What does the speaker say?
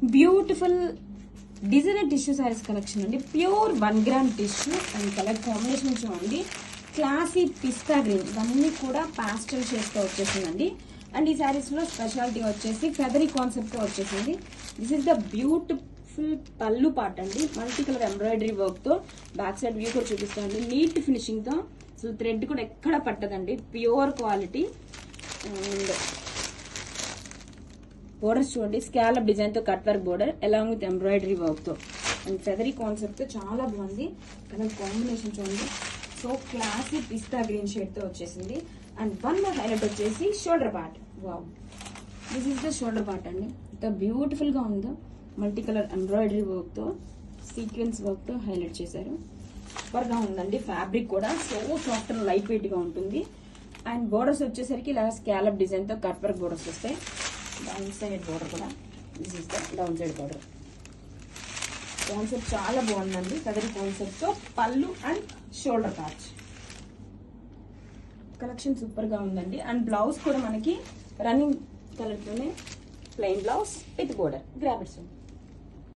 Beautiful designer tissue saris collection అండి. Pure 1 gram tissue and colour combination చూడండి. Classy pista green, ఇవన్నీ కూడా పాస్టల్ షేడ్స్ తో వచ్చేసిందండి. అండ్ ఈ సారీస్ లో స్పెషాలిటీ వచ్చేసి ఫెదరీ కాన్సెప్ట్ తో వచ్చేసింది. This is the beautiful pallu part అండి. మల్టీ కలర్ ఎంబ్రాయిడరీ వర్క్ తో బ్యాక్ సైడ్ వ్యూ కూడా చూపిస్తామండి. నీట్ ఫినిషింగ్ తో, సో థ్రెడ్ కూడా ఎక్కడ పట్టదండి. Pure quality. అండ్ బోర్డర్స్ చూడండి, స్కాలప్ డిజైన్ తో cut work border along with embroidery work తో అండ్ ఫెదరీ కాన్సెప్ట్ తో చాలా బాగుంది. కలర్ కాంబినేషన్ చూడండి, so classy pista green shade తో వచ్చేసింది. అండ్ వన్ మోర్ హైలైట్ వచ్చేసి shoulder part. Wow, this is the shoulder part అండి. ఇంత బ్యూటిఫుల్ గా ఉందో, మల్టీ కలర్ ఎంబ్రాయిడరీ వర్క్ తో సీక్వెన్స్ వర్క్ తో హైలైట్ చేశారు. సూపర్ గా ఉందండి. ఫ్యాబ్రిక్ కూడా so soft and light weight గా ఉంటుంది. అండ్ బోర్డర్స్ వచ్చేసరికి ఇలా స్కాలప్ డిజైన్ తో కట్ వర్క్ బోర్డర్స్ వస్తాయి. డౌన్ సైడ్ బోర్డర్ కూడా, this is the down side border. Concept చాలా బాగుందండి. కదరి కాన్సెప్ట్ తో పళ్ళు and shoulder patch collection super గా ఉందండి. అండ్ బ్లౌజ్ కూడా మనకి రన్నింగ్ కలర్ తోనే plain blouse with border. Grab it.